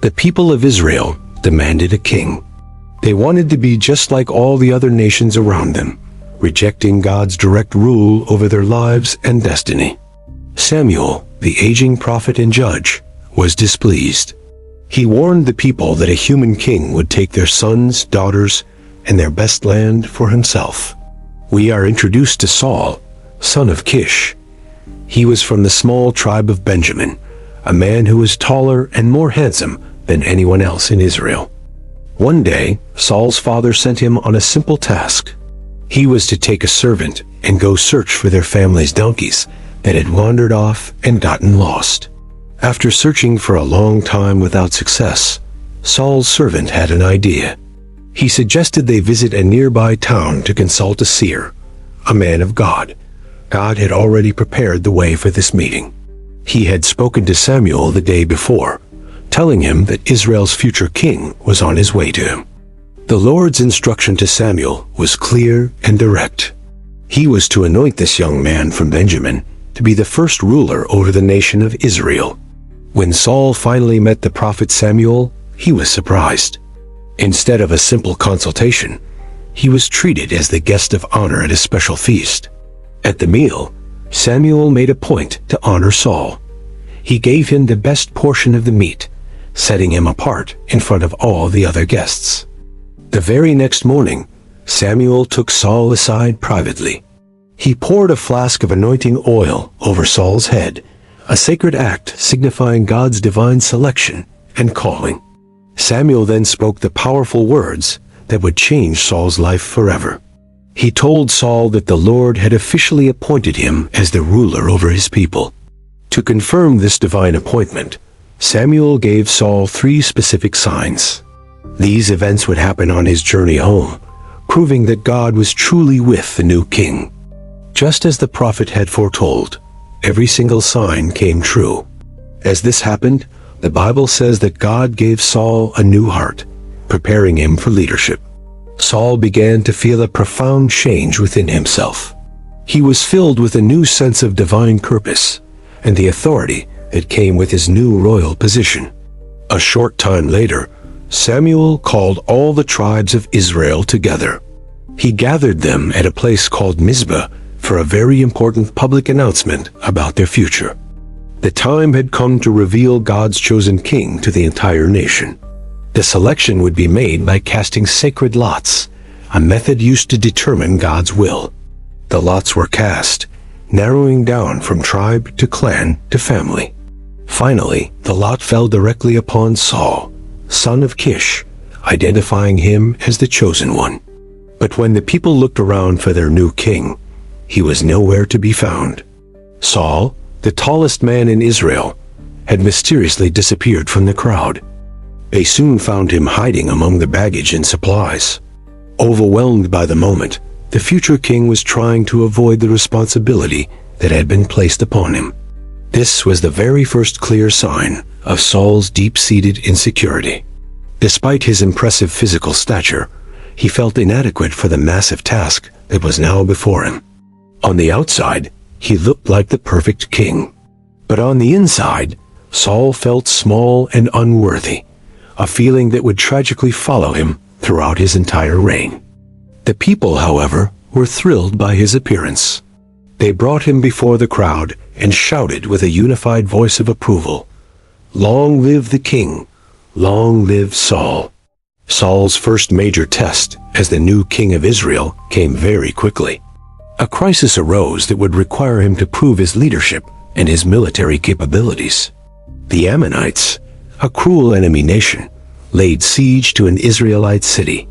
The people of Israel demanded a king. They wanted to be just like all the other nations around them, rejecting God's direct rule over their lives and destiny. Samuel, the aging prophet and judge, was displeased. He warned the people that a human king would take their sons, daughters, and their best land for himself. We are introduced to Saul, son of Kish. He was from the small tribe of Benjamin, a man who was taller and more handsome than anyone else in Israel. One day, Saul's father sent him on a simple task. He was to take a servant and go search for their family's donkeys that had wandered off and gotten lost. After searching for a long time without success, Saul's servant had an idea. He suggested they visit a nearby town to consult a seer, a man of God. God had already prepared the way for this meeting. He had spoken to Samuel the day before, telling him that Israel's future king was on his way to him. The Lord's instruction to Samuel was clear and direct. He was to anoint this young man from Benjamin to be the first ruler over the nation of Israel. When Saul finally met the prophet Samuel, he was surprised. Instead of a simple consultation, he was treated as the guest of honor at a special feast. At the meal, Samuel made a point to honor Saul. He gave him the best portion of the meat, setting him apart in front of all the other guests. The very next morning, Samuel took Saul aside privately. He poured a flask of anointing oil over Saul's head, a sacred act signifying God's divine selection and calling. Samuel then spoke the powerful words that would change Saul's life forever. He told Saul that the Lord had officially appointed him as the ruler over his people. To confirm this divine appointment, Samuel gave Saul 3 specific signs. These events would happen on his journey home, proving that God was truly with the new king. Just as the prophet had foretold, every single sign came true. As this happened, the Bible says that God gave Saul a new heart, preparing him for leadership. Saul began to feel a profound change within himself. He was filled with a new sense of divine purpose and the authority that came with his new royal position. A short time later, Samuel called all the tribes of Israel together. He gathered them at a place called Mizpah for a very important public announcement about their future. The time had come to reveal God's chosen king to the entire nation. The selection would be made by casting sacred lots, a method used to determine God's will. The lots were cast, narrowing down from tribe to clan to family. Finally, the lot fell directly upon Saul, son of Kish, identifying him as the chosen one. But when the people looked around for their new king, he was nowhere to be found. Saul, the tallest man in Israel, had mysteriously disappeared from the crowd. They soon found him hiding among the baggage and supplies. Overwhelmed by the moment, the future king was trying to avoid the responsibility that had been placed upon him. This was the very first clear sign of Saul's deep-seated insecurity. Despite his impressive physical stature, he felt inadequate for the massive task that was now before him. On the outside, he looked like the perfect king. But on the inside, Saul felt small and unworthy, a feeling that would tragically follow him throughout his entire reign. The people, however, were thrilled by his appearance. They brought him before the crowd and shouted with a unified voice of approval, "Long live the king! Long live Saul!" Saul's first major test as the new king of Israel came very quickly. A crisis arose that would require him to prove his leadership and his military capabilities. The Ammonites, a cruel enemy nation, laid siege to an Israelite city.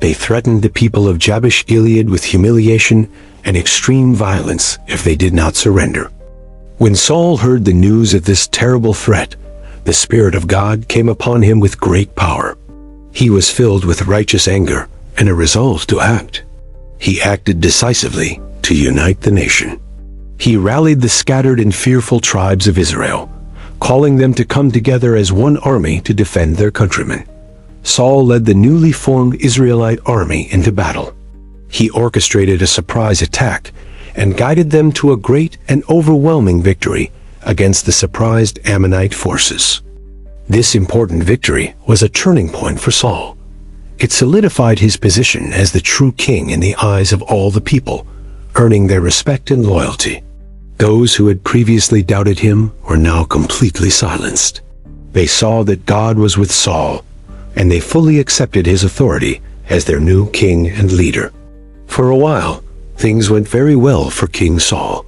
They threatened the people of Jabesh Gilead with humiliation and extreme violence if they did not surrender. When Saul heard the news of this terrible threat, the Spirit of God came upon him with great power. He was filled with righteous anger and a resolve to act. He acted decisively to unite the nation. He rallied the scattered and fearful tribes of Israel, calling them to come together as one army to defend their countrymen. Saul led the newly formed Israelite army into battle. He orchestrated a surprise attack and guided them to a great and overwhelming victory against the surprised Ammonite forces. This important victory was a turning point for Saul. It solidified his position as the true king in the eyes of all the people, earning their respect and loyalty. Those who had previously doubted him were now completely silenced. They saw that God was with Saul, and they fully accepted his authority as their new king and leader. For a while, things went very well for King Saul.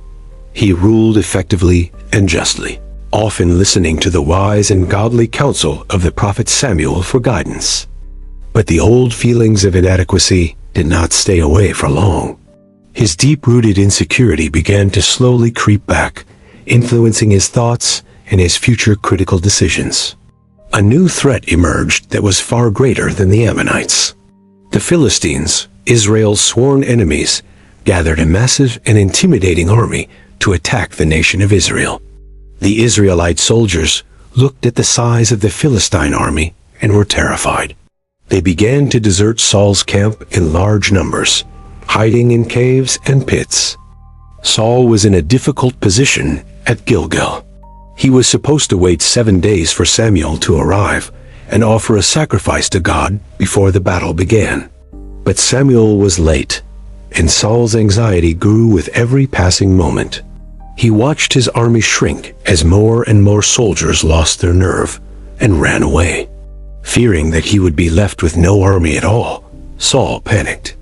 He ruled effectively and justly, often listening to the wise and godly counsel of the prophet Samuel for guidance. But the old feelings of inadequacy did not stay away for long. His deep-rooted insecurity began to slowly creep back, influencing his thoughts and his future critical decisions. A new threat emerged that was far greater than the Ammonites. The Philistines, Israel's sworn enemies, gathered a massive and intimidating army to attack the nation of Israel. The Israelite soldiers looked at the size of the Philistine army and were terrified. They began to desert Saul's camp in large numbers, hiding in caves and pits. Saul was in a difficult position at Gilgal. He was supposed to wait 7 days for Samuel to arrive and offer a sacrifice to God before the battle began. But Samuel was late, and Saul's anxiety grew with every passing moment. He watched his army shrink as more and more soldiers lost their nerve and ran away. Fearing that he would be left with no army at all, Saul panicked.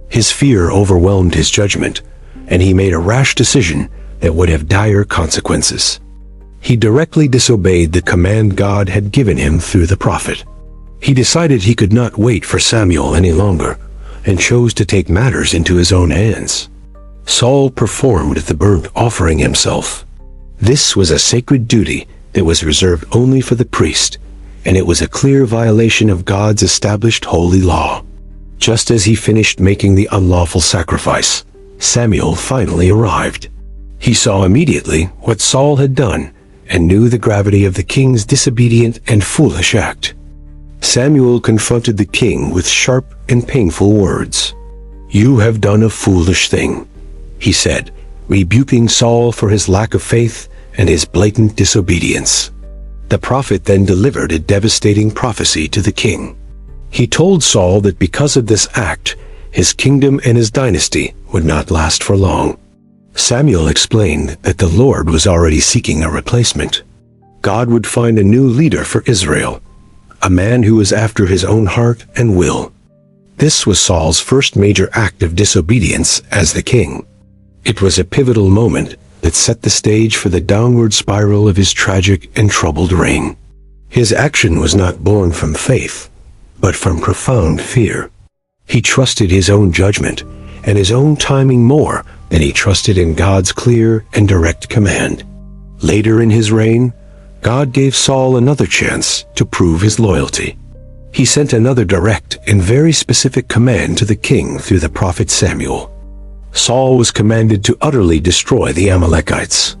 His fear overwhelmed his judgment, and he made a rash decision that would have dire consequences. He directly disobeyed the command God had given him through the prophet. He decided he could not wait for Samuel any longer, and chose to take matters into his own hands. Saul performed the burnt offering himself. This was a sacred duty that was reserved only for the priest, and it was a clear violation of God's established holy law. Just as he finished making the unlawful sacrifice, Samuel finally arrived. He saw immediately what Saul had done and knew the gravity of the king's disobedient and foolish act. Samuel confronted the king with sharp and painful words. "You have done a foolish thing," he said, rebuking Saul for his lack of faith and his blatant disobedience. The prophet then delivered a devastating prophecy to the king. He told Saul that because of this act, his kingdom and his dynasty would not last for long. Samuel explained that the Lord was already seeking a replacement. God would find a new leader for Israel, a man who was after his own heart and will. This was Saul's first major act of disobedience as the king. It was a pivotal moment that set the stage for the downward spiral of his tragic and troubled reign. His action was not born from faith, but from profound fear. He trusted his own judgment and his own timing more than he trusted in God's clear and direct command. Later in his reign, God gave Saul another chance to prove his loyalty. He sent another direct and very specific command to the king through the prophet Samuel. Saul was commanded to utterly destroy the Amalekites.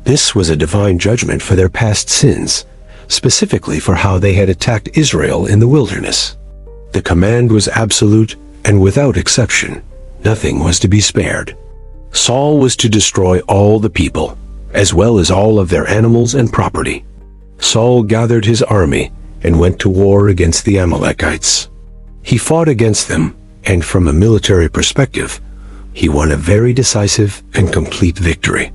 This was a divine judgment for their past sins, specifically for how they had attacked Israel in the wilderness. The command was absolute and without exception. Nothing was to be spared. Saul was to destroy all the people, as well as all of their animals and property. Saul gathered his army and went to war against the Amalekites. He fought against them, and from a military perspective, he won a very decisive and complete victory.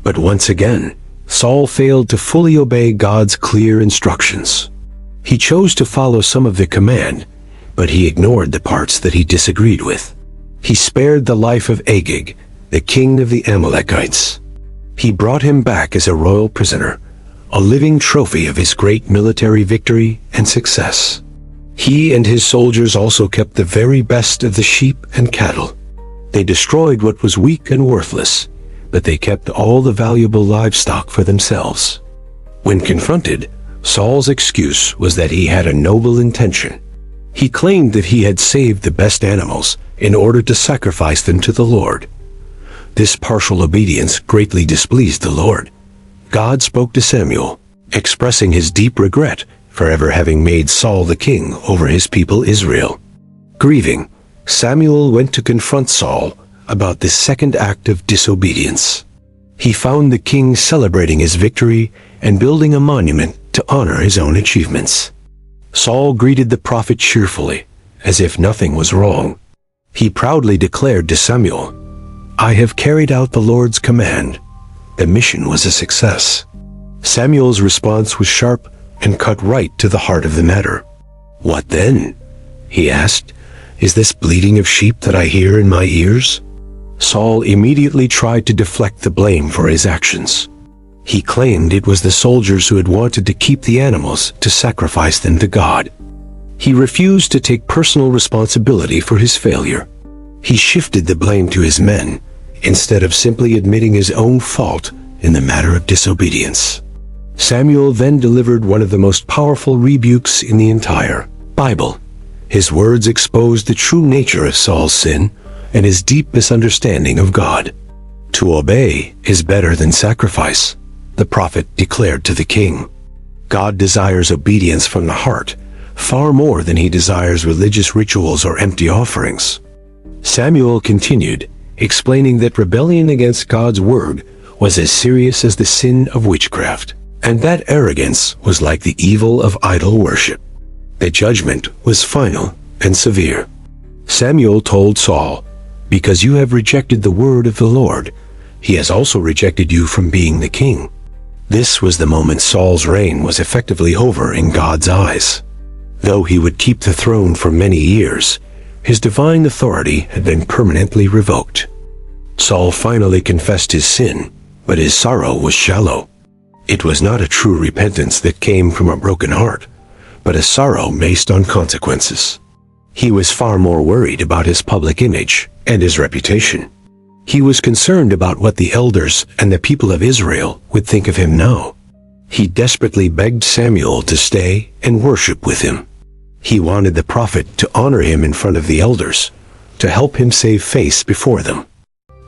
But once again, Saul failed to fully obey God's clear instructions. He chose to follow some of the command, but he ignored the parts that he disagreed with. He spared the life of Agag, the king of the Amalekites. He brought him back as a royal prisoner, a living trophy of his great military victory and success. He and his soldiers also kept the very best of the sheep and cattle. They destroyed what was weak and worthless, but they kept all the valuable livestock for themselves. When confronted, Saul's excuse was that he had a noble intention. He claimed that he had saved the best animals in order to sacrifice them to the Lord. This partial obedience greatly displeased the Lord. God spoke to Samuel, expressing his deep regret for ever having made Saul the king over his people Israel. Grieving, Samuel went to confront Saul about this second act of disobedience. He found the king celebrating his victory and building a monument to honor his own achievements. Saul greeted the prophet cheerfully, as if nothing was wrong. He proudly declared to Samuel, "I have carried out the Lord's command. The mission was a success." Samuel's response was sharp and cut right to the heart of the matter. "What then?" he asked. "Is this bleating of sheep that I hear in my ears?" Saul immediately tried to deflect the blame for his actions. He claimed it was the soldiers who had wanted to keep the animals to sacrifice them to God. He refused to take personal responsibility for his failure. He shifted the blame to his men, instead of simply admitting his own fault in the matter of disobedience. Samuel then delivered one of the most powerful rebukes in the entire Bible. His words exposed the true nature of Saul's sin and his deep misunderstanding of God. "To obey is better than sacrifice," the prophet declared to the king. God desires obedience from the heart, far more than he desires religious rituals or empty offerings. Samuel continued, explaining that rebellion against God's word was as serious as the sin of witchcraft, and that arrogance was like the evil of idol worship. The judgment was final and severe. Samuel told Saul, "Because you have rejected the word of the Lord, he has also rejected you from being the king." This was the moment Saul's reign was effectively over in God's eyes. Though he would keep the throne for many years, his divine authority had been permanently revoked. Saul finally confessed his sin, but his sorrow was shallow. It was not a true repentance that came from a broken heart, but a sorrow based on consequences. He was far more worried about his public image and his reputation. He was concerned about what the elders and the people of Israel would think of him now. He desperately begged Samuel to stay and worship with him. He wanted the prophet to honor him in front of the elders, to help him save face before them.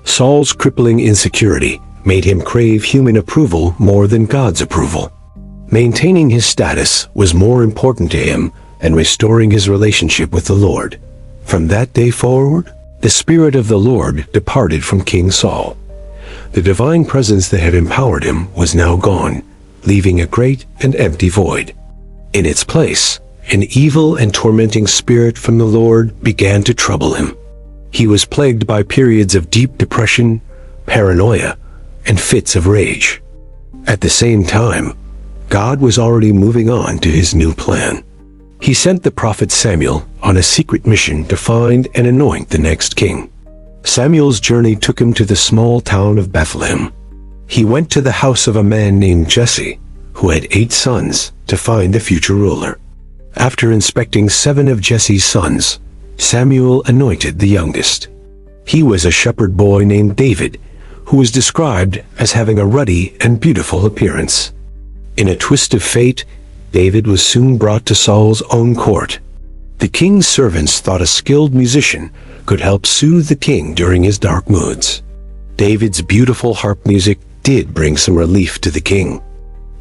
Saul's crippling insecurity made him crave human approval more than God's approval. Maintaining his status was more important to him than restoring his relationship with the Lord. From that day forward, the Spirit of the Lord departed from King Saul. The divine presence that had empowered him was now gone, leaving a great and empty void. In its place, an evil and tormenting spirit from the Lord began to trouble him. He was plagued by periods of deep depression, paranoia, and fits of rage. At the same time, God was already moving on to his new plan. He sent the prophet Samuel on a secret mission to find and anoint the next king. Samuel's journey took him to the small town of Bethlehem. He went to the house of a man named Jesse, who had 8 sons, to find the future ruler. After inspecting 7 of Jesse's sons, Samuel anointed the youngest. He was a shepherd boy named David, who was described as having a ruddy and beautiful appearance. In a twist of fate, David was soon brought to Saul's own court. The king's servants thought a skilled musician could help soothe the king during his dark moods. David's beautiful harp music did bring some relief to the king.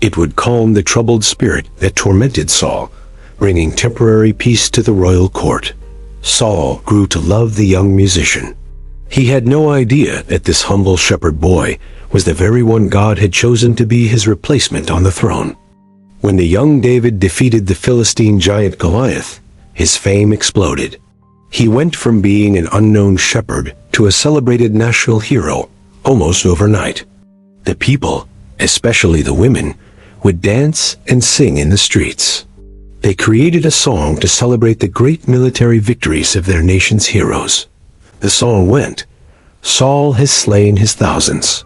It would calm the troubled spirit that tormented Saul, bringing temporary peace to the royal court. Saul grew to love the young musician. He had no idea that this humble shepherd boy was the very one God had chosen to be his replacement on the throne. When the young David defeated the Philistine giant Goliath, his fame exploded. He went from being an unknown shepherd to a celebrated national hero almost overnight. The people, especially the women, would dance and sing in the streets. They created a song to celebrate the great military victories of their nation's heroes. The song went, "Saul has slain his thousands."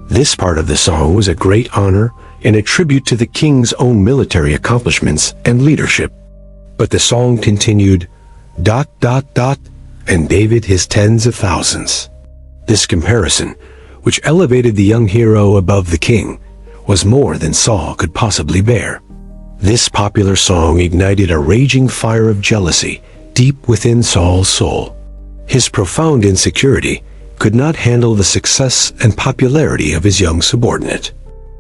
This part of the song was a great honor and a tribute to the king's own military accomplishments and leadership. But the song continued, ... and David his tens of thousands. This comparison, which elevated the young hero above the king, was more than Saul could possibly bear. This popular song ignited a raging fire of jealousy deep within Saul's soul. His profound insecurity could not handle the success and popularity of his young subordinate.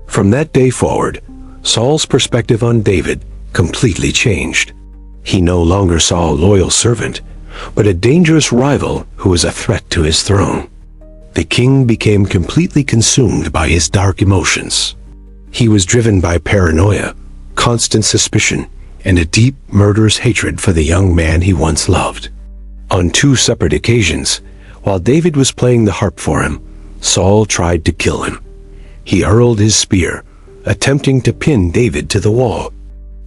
From that day forward, Saul's perspective on David completely changed. He no longer saw a loyal servant, but a dangerous rival who was a threat to his throne. The king became completely consumed by his dark emotions. He was driven by paranoia, constant suspicion, and a deep, murderous hatred for the young man he once loved. On 2 separate occasions, while David was playing the harp for him, Saul tried to kill him. He hurled his spear, attempting to pin David to the wall.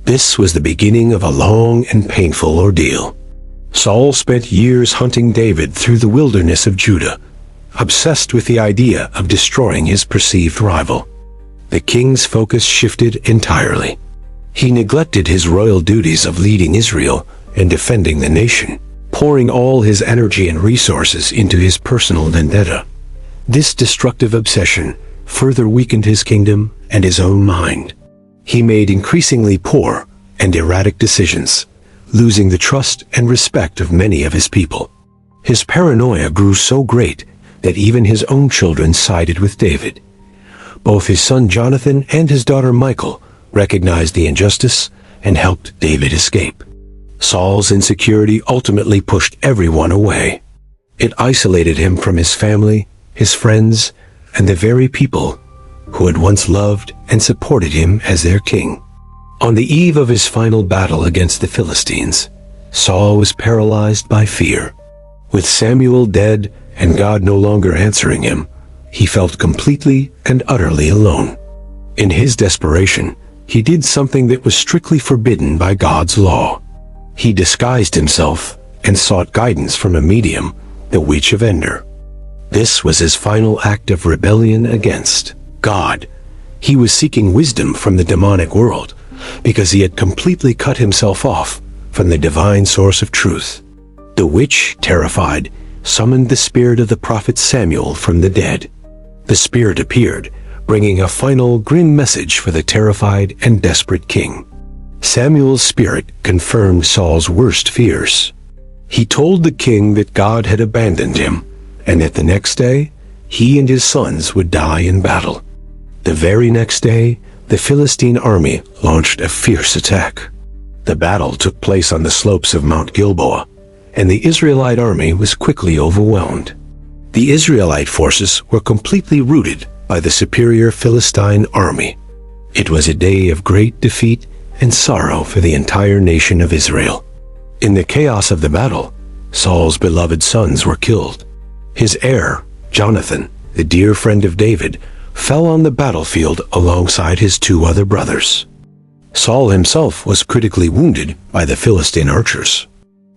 This was the beginning of a long and painful ordeal. Saul spent years hunting David through the wilderness of Judah, obsessed with the idea of destroying his perceived rival. The king's focus shifted entirely. He neglected his royal duties of leading Israel and defending the nation, pouring all his energy and resources into his personal vendetta. This destructive obsession further weakened his kingdom and his own mind. He made increasingly poor and erratic decisions, losing the trust and respect of many of his people. His paranoia grew so great that even his own children sided with David. Both his son Jonathan and his daughter Michal recognized the injustice and helped David escape. Saul's insecurity ultimately pushed everyone away. It isolated him from his family, his friends, and the very people who had once loved and supported him as their king. On the eve of his final battle against the Philistines, Saul was paralyzed by fear. With Samuel dead and God no longer answering him, he felt completely and utterly alone. In his desperation, he did something that was strictly forbidden by God's law. He disguised himself and sought guidance from a medium, the Witch of Endor. This was his final act of rebellion against God. He was seeking wisdom from the demonic world because he had completely cut himself off from the divine source of truth. The witch, terrified, summoned the spirit of the prophet Samuel from the dead. The spirit appeared, bringing a final grim message for the terrified and desperate king. Samuel's spirit confirmed Saul's worst fears. He told the king that God had abandoned him, and that the next day, he and his sons would die in battle. The very next day, the Philistine army launched a fierce attack. The battle took place on the slopes of Mount Gilboa, and the Israelite army was quickly overwhelmed. The Israelite forces were completely routed by the superior Philistine army. It was a day of great defeat and sorrow for the entire nation of Israel. In the chaos of the battle, Saul's beloved sons were killed. His heir, Jonathan, the dear friend of David, fell on the battlefield alongside his 2 other brothers. Saul himself was critically wounded by the Philistine archers.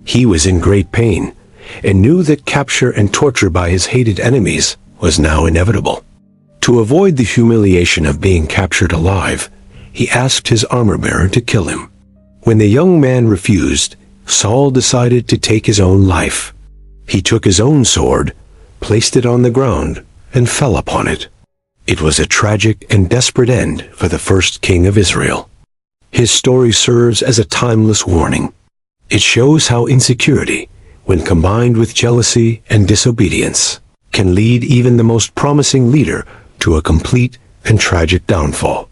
He was in great pain and knew that capture and torture by his hated enemies was now inevitable. To avoid the humiliation of being captured alive, he asked his armor-bearer to kill him. When the young man refused, Saul decided to take his own life. He took his own sword, placed it on the ground, and fell upon it. It was a tragic and desperate end for the first king of Israel. His story serves as a timeless warning. It shows how insecurity, when combined with jealousy and disobedience, can lead even the most promising leader to a complete and tragic downfall.